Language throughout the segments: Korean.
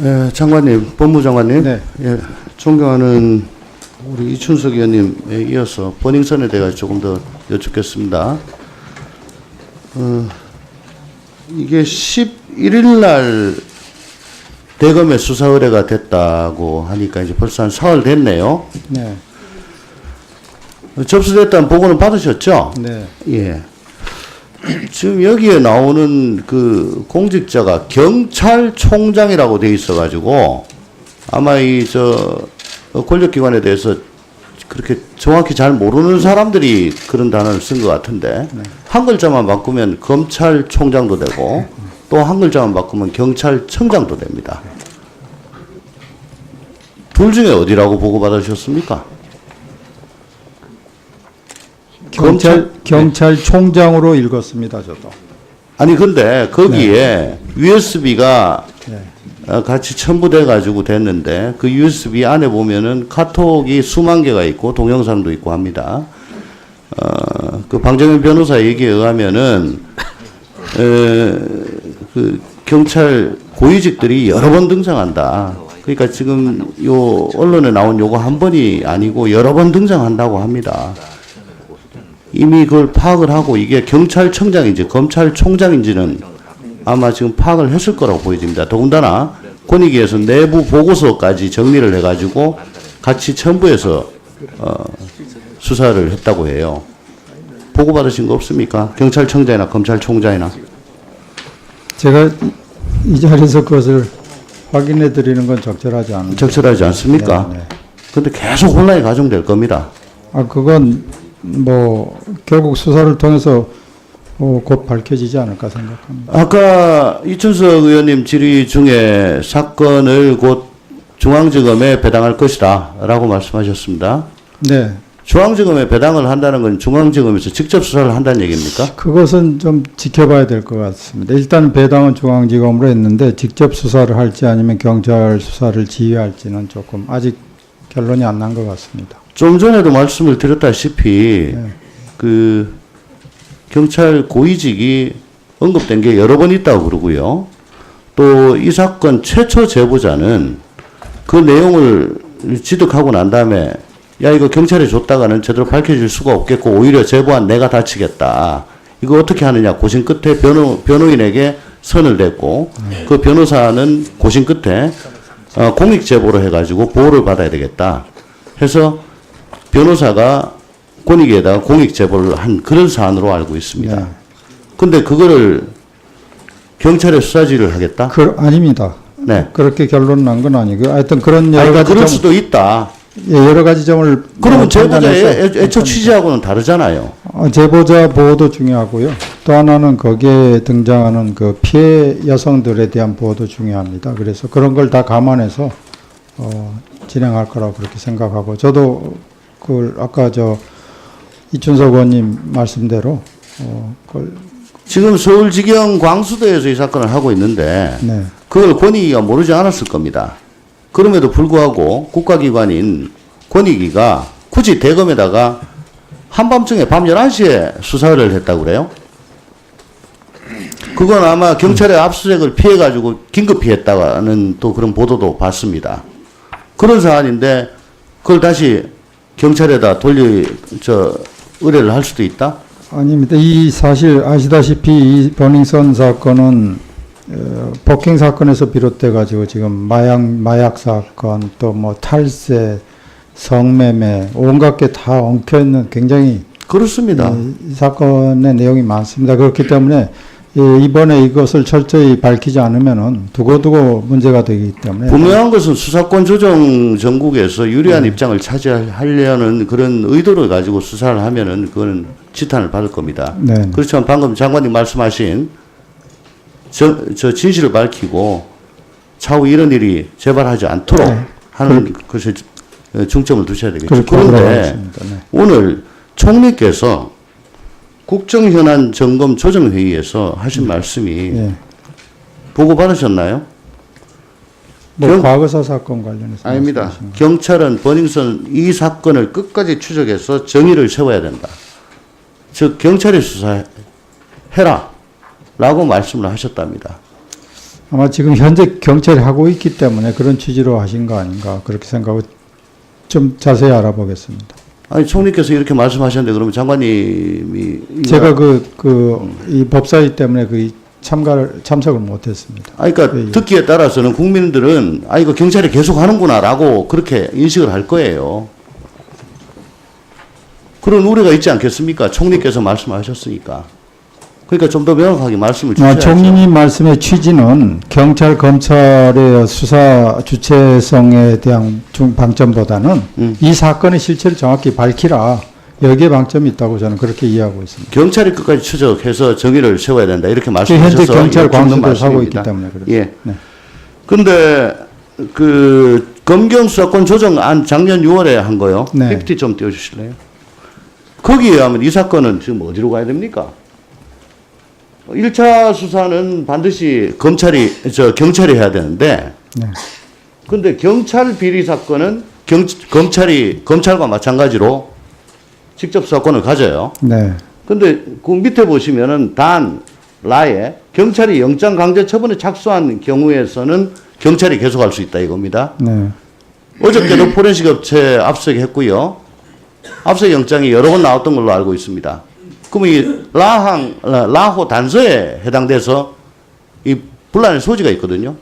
예, 장관님, 법무장관님. 네. 예, 존경하는 우리 이춘석 의원님에 이어서 버닝썬에 대해 조금 더 여쭙겠습니다. 이게 11일 날 대검에 수사 의뢰가 됐다고 하니까 이제 벌써 한 사흘 됐네요. 네. 접수됐다는 보고는 받으셨죠? 네. 예. 지금 여기에 나오는 그 공직자가 경찰총장이라고 돼 있어가지고 아마 권력기관에 대해서 그렇게 정확히 잘 모르는 사람들이 그런 단어를 쓴 것 같은데 한 글자만 바꾸면 검찰총장도 되고 또 한 글자만 바꾸면 경찰청장도 됩니다. 둘 중에 어디라고 보고받으셨습니까? 경찰총장으로 읽었습니다, 저도. 아니 근데 거기에 USB가 같이 첨부돼 가지고 됐는데 그 USB 안에 보면은 카톡이 수만 개가 있고 동영상도 있고 합니다. 그 방정현 변호사 얘기에 의하면은 그 경찰 고위직들이 여러 번 등장한다. 그러니까 지금 요 언론에 나온 요거 한 번이 아니고 여러 번 등장한다고 합니다. 이미 그걸 파악을 하고 이게 경찰청장인지 검찰총장인지는 아마 지금 파악을 했을 거라고 보여집니다. 더군다나 권익위에서 내부 보고서까지 정리를 해가지고 같이 첨부해서 수사를 했다고 해요. 보고받으신 거 없습니까? 경찰청장이나 검찰총장이나. 제가 이 자리에서 그것을 확인해 드리는 건 적절하지 않습니다. 적절하지 않습니까? 네. 근데 계속 혼란이 가중될 겁니다. 그건 뭐 결국 수사를 통해서 곧 밝혀지지 않을까 생각합니다. 아까 이춘석 의원님 질의 중에 사건을 곧 중앙지검에 배당할 것이다 라고 말씀하셨습니다. 네. 중앙지검에 배당을 한다는 건 중앙지검에서 직접 수사를 한다는 얘기입니까? 그것은 좀 지켜봐야 될 것 같습니다. 일단 배당은 중앙지검으로 했는데 직접 수사를 할지 아니면 경찰 수사를 지휘할지는 조금 아직 결론이 안 난 것 같습니다. 좀 전에도 말씀을 드렸다시피 네. 그 경찰 고위직이 언급된 게 여러 번 있다고 그러고요. 또 이 사건 최초 제보자는 그 내용을 지득하고 난 다음에 야 이거 경찰에 줬다가는 제대로 밝혀질 수가 없겠고 오히려 제보한 내가 다치겠다. 이거 어떻게 하느냐 고심 끝에 변호인에게 선을 냈고 그 변호사는 고심 끝에 공익 제보로 해가지고 보호를 받아야 되겠다 해서 변호사가 권익위에다가 공익 제보를 한 그런 사안으로 알고 있습니다. 근데 그거를 경찰에 수사지를 하겠다? 아닙니다. 네. 그렇게 결론 난 건 아니고 하여튼 그런 그러니까 그럴 수도 있다. 여러 가지 점을 그러면 제보자의 애초 취지하고는 다르잖아요. 제보자 보호도 중요하고요. 또 하나는 거기에 등장하는 그 피해 여성들에 대한 보호도 중요합니다. 그래서 그런 걸 다 감안해서 진행할 거라고 그렇게 생각하고 저도 그걸 아까 이춘석 의원님 말씀대로 지금 서울지경 광수도에서 이 사건을 하고 있는데 네. 그걸 권익위가 모르지 않았을 겁니다. 그럼에도 불구하고 국가기관인 권익위가 굳이 대검에다가 한밤중에 밤 11시에 수사를 했다고 그래요? 그건 아마 경찰의 압수수색을 피해가지고 긴급히 했다는 또 그런 보도도 봤습니다. 그런 사안인데 그걸 다시 경찰에다 의뢰를 할 수도 있다? 아닙니다. 이 사실 아시다시피 이 버닝썬 사건은 폭행 사건에서 비롯돼 가지고 지금 마약 사건 또 뭐 탈세, 성매매 온갖 게 다 엉켜 있는 굉장히 그렇습니다. 이 사건의 내용이 많습니다. 그렇기 때문에 이번에 이것을 철저히 밝히지 않으면은 두고두고 문제가 되기 때문에 분명한 것은 수사권 조정 전국에서 유리한 입장을 차지하려는 그런 의도를 가지고 수사를 하면은 그거는 지탄을 받을 겁니다. 네. 그렇지만 방금 장관님 말씀하신 저 진실을 밝히고 차후 이런 일이 재발하지 않도록 하는 것에 중점을 두셔야 되겠죠. 그런데 네. 오늘 총리께서 국정현안 점검 조정회의에서 하신 말씀이 보고 받으셨나요? 과거사 사건 관련해서 아닙니다. 경찰은 버닝썬 이 사건을 끝까지 추적해서 정의를 세워야 된다. 즉 경찰이 수사해라 라고 말씀을 하셨답니다. 아마 지금 현재 경찰이 하고 있기 때문에 그런 취지로 하신 거 아닌가 그렇게 생각하고 좀 자세히 알아보겠습니다. 아니 총리께서 이렇게 말씀하셨는데 그러면 장관님이 제가 이 법사위 때문에 참석을 못했습니다. 아니 그러니까 예. 듣기에 따라서는 국민들은 아 이거 경찰이 계속 하는구나라고 그렇게 인식을 할 거예요. 그런 우려가 있지 않겠습니까? 총리께서 말씀하셨으니까. 그러니까 좀 더 명확하게 말씀을 주셔야죠. 총리님 말씀의 취지는 경찰 검찰의 수사 주체성에 대한 방점보다는 이 사건의 실체를 정확히 밝히라. 여기에 방점이 있다고 저는 그렇게 이해하고 있습니다. 경찰이 끝까지 추적해서 정의를 세워야 된다 이렇게 현재 말씀하셔서 경찰 맞는 광수대에서 하고 있기 말씀입니다. 때문에 그렇습니다. 예. 네. 근데 그 검경 수사권 조정안 작년 6월에 한 거요. 네. PPT 좀 띄워주실래요? 거기에 의하면 이 사건은 지금 어디로 가야 됩니까? 1차 수사는 반드시 경찰이 해야 되는데, 네. 근데 경찰 비리 사건은 검찰과 마찬가지로 직접 수사권을 가져요. 네. 근데 그 밑에 보시면은 라에 경찰이 영장 강제 처분에 착수한 경우에서는 경찰이 계속할 수 있다 이겁니다. 네. 어저께도 포렌식 업체 압수했고요. 압수 영장이 여러 번 나왔던 걸로 알고 있습니다. 그러면 이 라호 단서에 해당돼서 이 분란의 소지가 있거든요.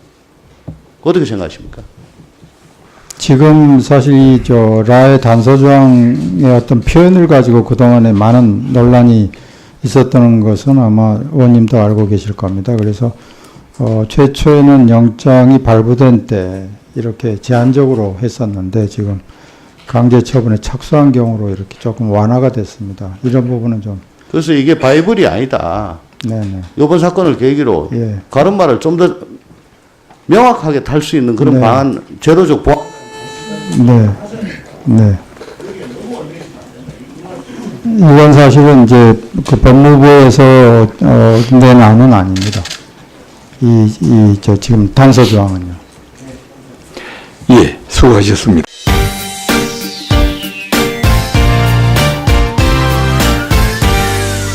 어떻게 생각하십니까? 지금 사실 라의 단서조항의 어떤 표현을 가지고 그동안에 많은 논란이 있었던 것은 아마 의원님도 알고 계실 겁니다. 그래서 최초에는 영장이 발부된 때 이렇게 제한적으로 했었는데 지금 강제 처분에 착수한 경우로 이렇게 조금 완화가 됐습니다. 이런 부분은 좀. 그래서 이게 바이블이 아니다. 네네. 이번 사건을 계기로 예. 가름말을 좀 더 명확하게 탈 수 있는 그런 네. 방안, 제도적 보완. 네. 네. 이건 사실은 이제 그 법무부에서 낸 안은 아닙니다. 지금 단서 조항은요. 예, 수고하셨습니다.